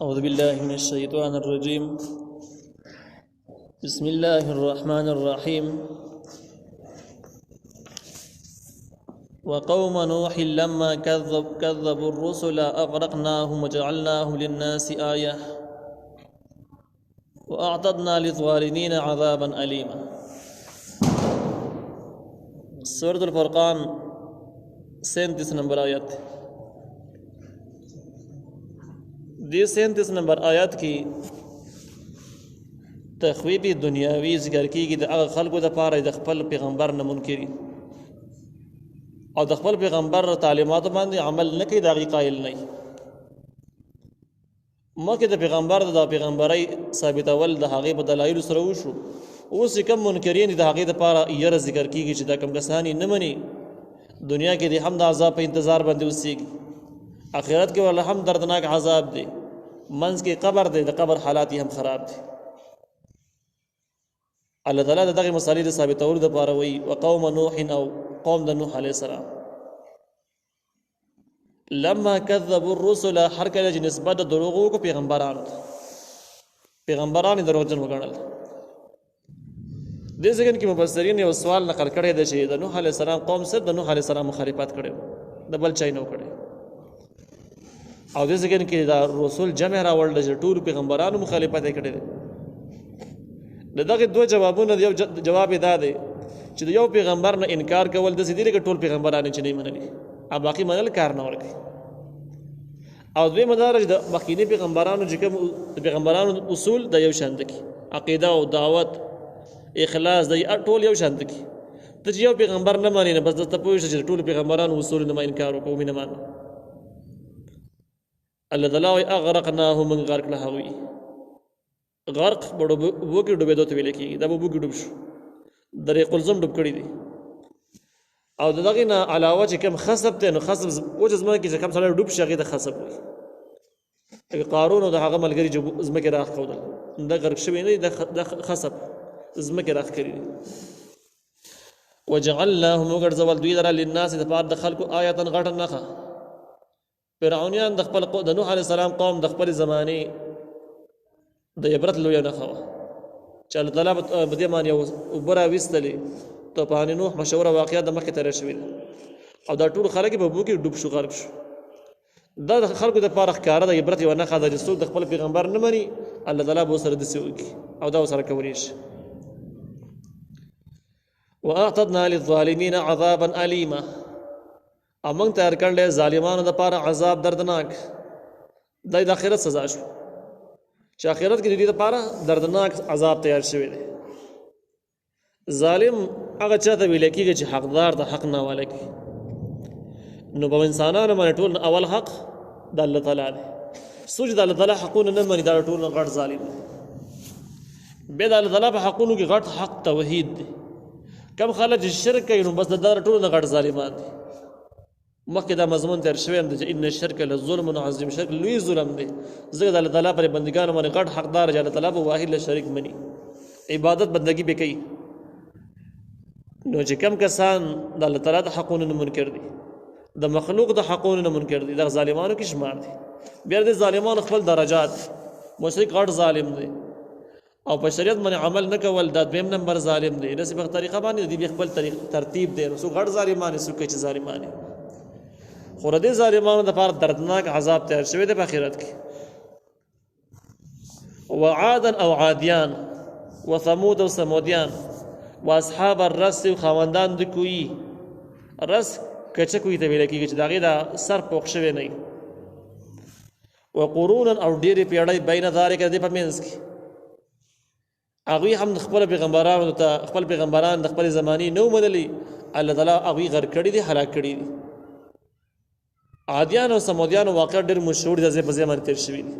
أعوذ بالله من الشيطان الرجيم. بسم الله الرحمن الرحيم. وقوم نوح لما كذبوا الرسل أغرقناهم وجعلناهم للناس آية وأعتدنا للظالمين عذابا أليما. سورة الفرقان 37 نمبر آیت. دی 37 نمبر آیات کی تخویب دنیاوی ذکر کیږي د هغه خلکو د پاره د خپل پیغمبر نه منکري او د خپل پیغمبر تعلیمات باندې عمل نه کوي، دا غي قائل نه. مکه د پیغمبر د پیغمبري ثابتول د هغه په دلایل سره وشو. اوس کوم منکرین د هغه د پاره یې ذکر کیږي چې دا کوم کسانی نه مني دنیا کې د هم د عذاب په انتظار باندې اوسېږي، آخرت کې ول هم دردناک عذاب دی، منځ کې قبر دی، د قبر حالات هم خراب دي. الله تعالی دغه مسالې د ثابتولو لپاره وایي وقوم نوح او قوم د نوح علیه السلام لما كذبوا الرسل، هر کله چې نسبت د دروغو کو پیغمبرانو دروغجن وګڼل. دې ځکه کې مفسرین یو سوال نقل کړی دی چې د نوح علیه السلام قوم سره د نوح علیه السلام مخالفت کړي، د بل چا نه وکړي. او دې ځکه کې دا رسول جمع راوړل چې ټول پیغمبرانو مخالفت کړي دي. دغه دوه جوابونه، یو جواب دا دی چې یو پیغمبر نه انکار کول د سیدی کې ټول پیغمبرانو چې نه منلي، او باقي منل کار نه ورکي. او دوی مدارج د مخکینی پیغمبرانو چې کوم پیغمبرانو اصول د یو شان دي، عقیده او دعوت اخلاص د ټول یو شان دي. ته یو پیغمبر نه مانی نه بس د تپوي چې ټول پیغمبرانو اصول نه انکار وکوي مینه مان. الله تعالی اغرقناه من غرق له هوی غرق بڑو بو کې ډوبېدو ته ویل کېږي. دا بو کې ډوب شو، درې قلزم ډوب کړی دي. او دغه نه علاوه چې کوم خصب ته نو خصب او جسمه کې چې کوم سره ډوب شي د خصب وي. قارون او د هغه ملګری چې زمکه راخ کول دا غرق شوی نه، د خصب زمکه راخ کړی. وجعلناهم وغرزول دوی لرا للناس د پاره د خلکو آیاتن غټن نخه. فرعونیان د خپل د نوح علیه السلام قوم د خپل زمانه د عبرت لوی نه خوا چې الله تعالی په دې باندې وبره وستلې ته په نوح مشوره واقعیا د مخه تر شوی او دا ټول خلک په بو کې ډوب شو، غرق شو. دا د خلکو د پاره ښکارا د عبرت یو نه خا د رسول د خپل پیغمبر نه مني، الله تعالی به سره د سوي او دا سره کوي شي. واعتدنا للظالمين عذابا اليما، امنګ تیار کړل ظالمانو د پاره عذاب دردناک. د آخرت سزا شو چې آخرت کې د دې لپاره دردناک عذاب تیار شوی دی. ظالم هغه چاته ویل کېږي چې حقدار د حق نه ولګي. نو په انسانانو باندې ټول اول حق د الله تعالی دی. سوچ د الله تعالی حقونه نه مني، دا ټول غټ ظالم دی. به د الله تعالی په حقونو کې غټ حق توحید دی. کم خلک شرک کوي نو بس د ټول غټ ظالمان دي. مخکې دا مضمون تر شوی دی چې ان الشرک لظلم عظیم، شرک لوی ظلم دی. ځکه د الله تعالی پر بندګانو باندې غټ حقدار چې الله تعالی په واحد له شریک مني، عبادت بندگی به کوي. نو چې کم کسان د الله تعالی د حقونو نه منکر دي، د مخلوق د حقونو نه منکر دي، د ظالمانو کې شمار دي. بیا د ظالمانو خپل درجات، مشرک غټ ظالم دی او په شریعت باندې عمل نه کول دا دویم نمبر ظالم دی. نسبت په طریقه باندې دی خپل ترتیب دی. نو غټ ظالمان سو کې چې ظالمان خو ردی ظالمانو د پاره دردناک عذاب تیار شوی دی په آخرت کې. وعادا او عادیان وثمود او سمودیان واصحاب الرس او خواندان د کوی رس کچه کوی ته ویل کېږي چې داغه دا سر پوښ شوی نه. وقرونا او ډېرې پیړۍ بین ذالک د پمنس کې هغه هم خپل پیغمبرانو ته خپل پیغمبران د خپل زمانی نو منلي، الله تعالی هغه غر کړی دي، هلاک کړی دي. عادیان او سمودیان واقع ډېر مشهور دي، ځکه په ځای باندې تیر شوی دي.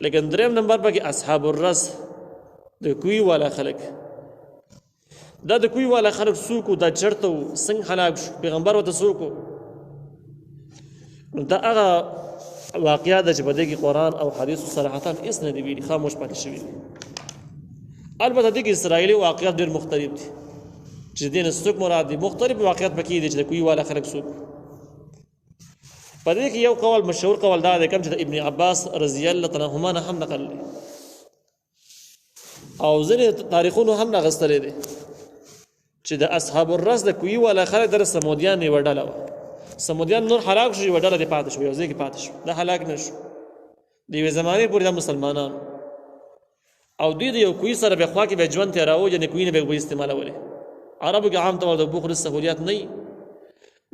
لیکن دریم نمبر په کې اصحاب الرس د کوی والا خلک. دا د کوی والا خلک سوکو دا چرته څنګه هلاک شو، پیغمبر وته سوکو. دا هغه واقعیا د چې په دې کې قرآن او حدیث صراحتا هیڅ نه دی ویلي، خاموش پاتې شوی دي. البته د اسرائیلی واقعیت ډېر مختلف دي چې دین څوک مراد دي، مختلف واقعیت پکې دي چې د کوی والا خلک سوکو. په دې کې یو قول مشهور قول دا دی کوم چې د ابن عباس رضی الله تعالی عنهما نه هم نقل دی او ځینې تاریخونو هم نغستلی دی چې د اصحاب الرس د کوی والا خلک در سمودیان یې وډله وه سمودیان نور هلاک شو یوه ډله دې پاتې شو یو ځای کې پاتې شو دا هلاک نه شو د یوې زمانې پورې دا مسلمانان او دوی د یو کوی سره بیا خوا کې بیا ژوند تېراوه یعنې کوی نه به اوبه استعمالولې عربو کې عام طور د اوبو خوري سهولیات نه وي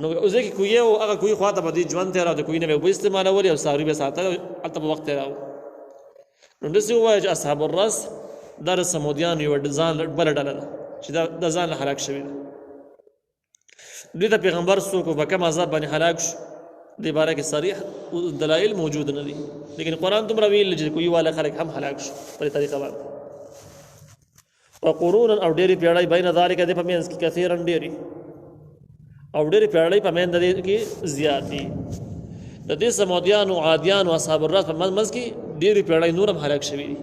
نو یو ځای کې کوی و هغه کوی خوا ته به دوی ژوند تېراوه د کوی نه به اوبه استعمالولې او څاروي به ساتل هلته به وخت تېراوه نو داسې ووایه چې اصحاب الرس دا د سمودیانو یوه بله ډله ده چې دا ځان له هلاک شوي ده دوی ته پیغمبر څوک په کوم عذاب باندې هلاک شو دې باره کې صریح دلایل موجود نه دي لیکن قرآن دومره ویل چې کوی والا خلک هم هلاک شو په دې طریقه باندې وقرونا او ډېرې پیړۍ بین ذلک دې په منځ کې کثیرا ډېرې او ډېرې پیړۍ په منځ دې کې زیات دي د دې سمودیانو عادیانو اصحاب الرس په منځ کې ډېرې پیړۍ نور هم هلاک شوي دي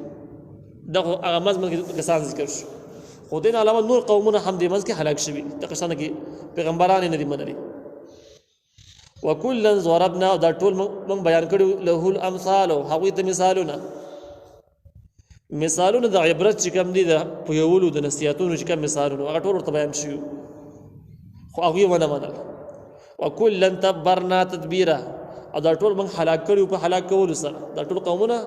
دغه هغه منځ کې کسان ذکر شو خو دین علاوه نور قومونه هم دې منځ کې هلاک شوي دي دغه شانې کې پیغمبران یې نه دي منلي وکلا ضربنا دا ټول موږ بیان کړي له الامثال هغوی ته مثالونه د عبرت چې کوم دي د پوهولو د نصیحتونو چې کوم مثالونه هغه ټول ورته بیان شوي خو هغوی ونه منل وکلا تبرنا تدبیرا او دا ټول موږ هلاک کړي په هلاک کولو سره دا ټول قومونه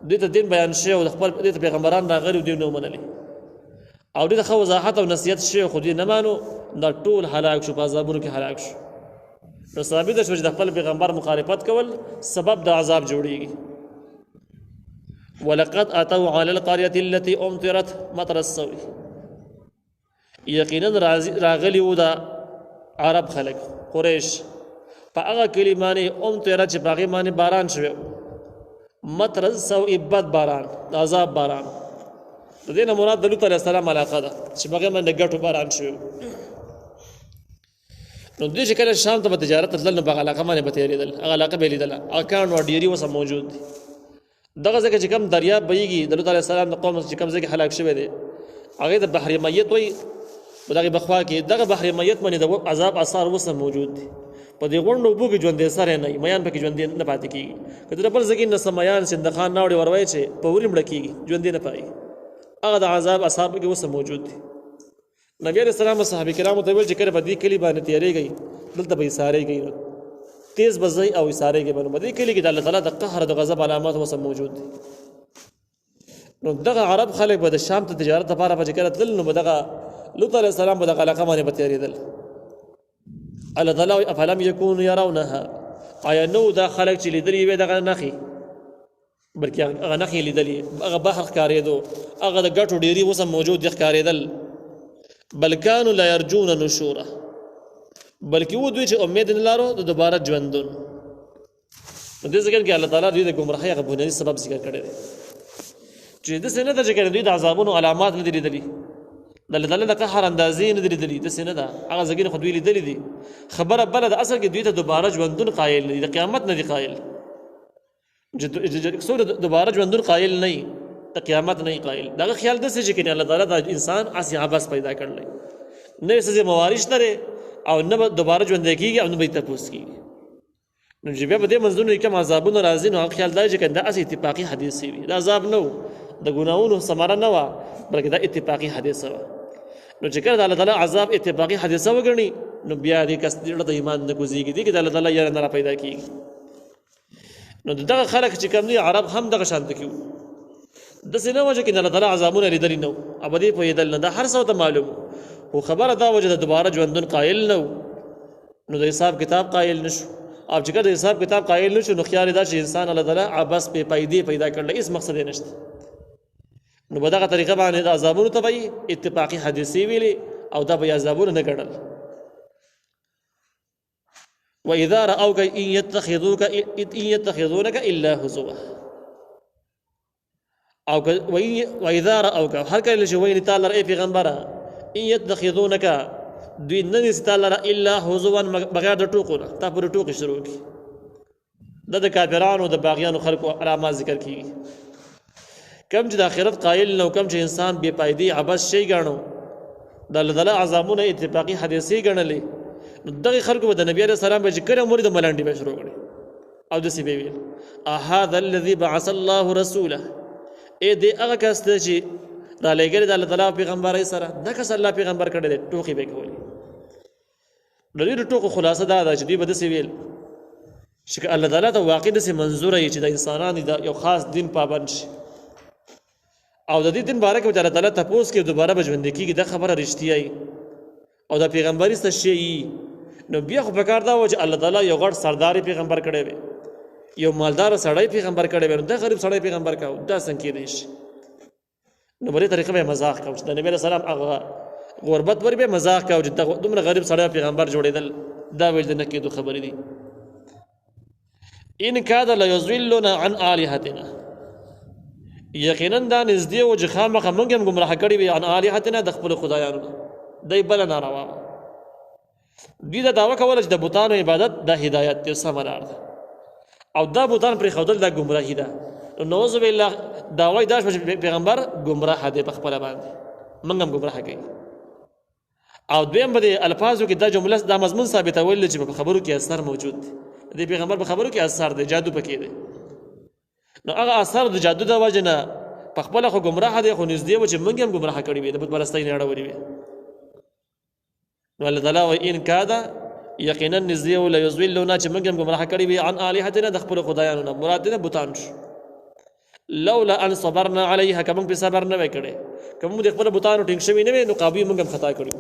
دوی ته دین بیان شوی او د خپل دې ته پیغمبران راغلي دوی نه ومنلي او دې ته ښه وضاحت او نصیحت شوی خو دوی نه مانو دا ټول هلاک شو په عذابونو کې هلاک شو نو ثابته شوه چې د خپل پیغمبر مخالفت کول سبب د عذاب جوړیږي ولقد اتوا على القريه التي امطرت مطر السوء یقینا راغلی و دا عرب خلق قریش په هغه کلمانه امطرت چې په هغې باندې باران شوی مطر السوء بد باران عذاب باران د دې نه مراد د لوط علیه السلام علاقه ده چې په هغې باندې ګټو باران شوی نو دوی چې کله شام ته به تجارت ته تلل نو په هغه علاقه باندې به تېرېدل هغه علاقه به یې لیدله هغه کاڼ او ډېري اوس هم موجود دي دغه ځای کې چې کوم دریاب بهیږي د لوط علیه السلام د قوم چې کوم ځای کې هلاک شوی دی هغې ته بحر میت وایي په دغې بخوا کې دغه بحر میت باندې د عذاب اثار اوس هم موجود دي په دې غونډو اوبو کې ژوندی سر یې نه وي میان پکې ژوندی نه پاتې کېږي که د بل ځای کې نه څه میان سندخان راوړي وروایي چې په وري مړه کېږي ژوندی نه پایي هغه د عذاب اثار پکې اوس هم موجود دي نبی علیه السلام صحابه کرامو ته ویل چې کله په دې کلي باندې تېرېږئ دلته به ایسارېږئ تیز به ځئ او ایسارېږئ به نو په دې کلي کې د الله تعالی د قهر د غضب علامات اوس هم موجود دي نو دغه عرب خلک به د شام ته تجارت لپاره به چې کله تلل نو به دغه لوط علیه السلام به دغه علاقه باندې به تېرېدل الله تعالی وایي افلم یکونوا یرونها آیا نو دا خلک چې لیدلي وي دغه نښې بلکې هغه نښې لیدلي هغه بحر ښکارېدو هغه د ګټو ډېري اوس هم موجود دي ښکارېدل بل کانوا لا یرجون نشوره بلکې و دوی چې امید نه لرو د دوباره ژوندون په دې ځای کې الله تعالی دوی د ګمراهۍ هغه بنیادي سبب ذکر کړی دی چې داسې نه ده چې دوی د عذابونو علامات نه دي لیدلي د الله تعالی د قهر اندازې نه دي لیدلي داسې نه ده هغه ځایونه خو دوی لیدلي دي خبره بله ده اصل کې دوی ته دوباره ژوندون قایل نه دي د قیامت نه دي قایل څوک دوباره ژوندون قایل نه وي د قیامت نه قایل دغه خیال داسې چې الله تعالی د انسان هسې عبث پیدا کړلی نه یې څه موارث لري او نه به دوباره ژوندی کېږي او نه به یې تپوس کېږي نو چې بیا په دې منځونو کې کوم عذابونه راځي نو هغه خیال دا چې دا هسې اتفاقي حادثې وي دا عذاب نه و د ګناهونو ثمره نه وه بلکې دا اتفاقي حادثه وه نو چې کله د الله تعالی عذاب اتفاقي حادثه وګڼي نو بیا دې کس زړه د ایمان نه کوزېږي دې کې د الله تعالی یاره نه را پیدا کېږي نو دغه خلک چې کوم دي عرب هم دغه شانته کې وو داسې نه وه چې الله تعالی عذابونه لیدلي نه وو او په دې پوهېدل نه دا هر څه ورته معلوم خو خبره دا وه چې د دوباره ژوندون قایل نه و نو د حساب کتاب قایل نه شو او چې کله د حساب کتاب قایل نه شو نو خیال یې دا چې انسان الله تعالی عبث بې فایدې پیدا کړلی هېڅ مقصد یې نشته نو په دغه طریقه باندې د عذابونو ته به یې اتفاقي حادثې ویلې او دا به یې عذابونه نه ګڼل وإذا رأوك إن يتخذونك إلا هزوا او وإذا رأوك هر کله چې وایي تعالی ای پیغمبره ان يتخذونك دوی نه نیسي تعالی الا هزوا بغیر د ټوکو نه تا پورې ټوکې شروع کړي دا د کافرانو د باغیانو خلکو علامات ذکر کېږي کم چې د آخرت قایل نه کم چې انسان بې فایدې عبث شی ګاڼو د الله تعالی عذابونه اتفاقي حادثې ګڼلې نو دغه خلکو به د نبي علیه السلام به چې کله مورې د ملنډې به شروع کړي او دسی به ویل هذا الذي بعث الله رسوله اے دې هغه کس ته چې را لګل د الله تعالی پیغمبر سره دا کس الله پیغمبر کړي دي ټوکی به کوي د دې ټوکو خلاصه دا ده چې دوی به دسی ویل چې الله تعالی ته واقع دسی منظور یې چې د انسانانو د یو خاص دین پابند شي او د دې دین باره کې الله تعالی تاسو کې دوباره بجوند کیږي دا خبره رښتیا ای او د پیغمبري څه شي نو بیا خو پکار دا و چې الله تعالی یو غړ سرداري پیغمبر کړي وي یو مالدار سړی پیغمبر کړي وي دا غریب سړی پیغمبر کاو دا څنګه کېدی شي نو بلې طریقه به مزاح کاو چې د نبی رسول الله هغه غربت ور به مزاح کاو چې دومره غریب سړی پیغمبر جوړېدل دا ویل نه کېدو خبرې دي ان کاد لا یذلنا عن الهتنا یقینا دا نږدې او چې خامخه موږ هم گمراه کړي وي عن الهتنا د خپل خدایانو دای بل ناروا دوی دا دعوه کوله چې د بوتانو عبادت د هدایت ته سملار ده او دا بوتان پر خودل د گمراهی ده نعوذ بالله دعوی داش پیغمبر گمراه دی په خپل باندې موږ هم گمراه کوي او دویم به الفاظو کې دا جمله دا مضمون ثابتول چې په خبرو کې اثر موجود دی پیغمبر په خبرو کې اثر دی جادو پکې دی نو هغه اثر د جادو د وجنه په خپل خو گمراه دی خو نږدې و چې موږ هم گمراه کړي وي د بت پرستۍ نه اړولې وي نو الله تعالی و ان کادا یقینا نږدې و لا یذلنا چې موږ هم گمراه کړي وي عن الهتنا د خپل خدایانو نه مراد دې بوتان لولا ان صبرنا عليها کوم په صبر نه وکړي کوم د خپل بوتانو ټینګ شوی نه نو قابو موږ هم خطا کړو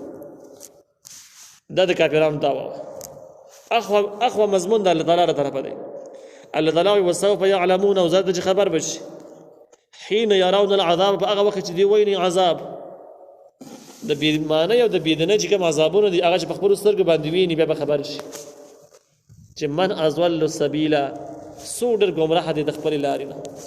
دا د کافرانو دعوا اخو مضمون د الله تعالی طرفه دی الله تعالی وسوف يعلمون او زاد خبر بشي حين يرون العذاب فاغه وخت دی ویني عذاب د بیمانه او د بيدنه چې کوم عذابونه دي هغه په خپل سترګ باندې ویني به خبر شي چې من ازول السبيل سودر گمراه دي د خپل لارې نه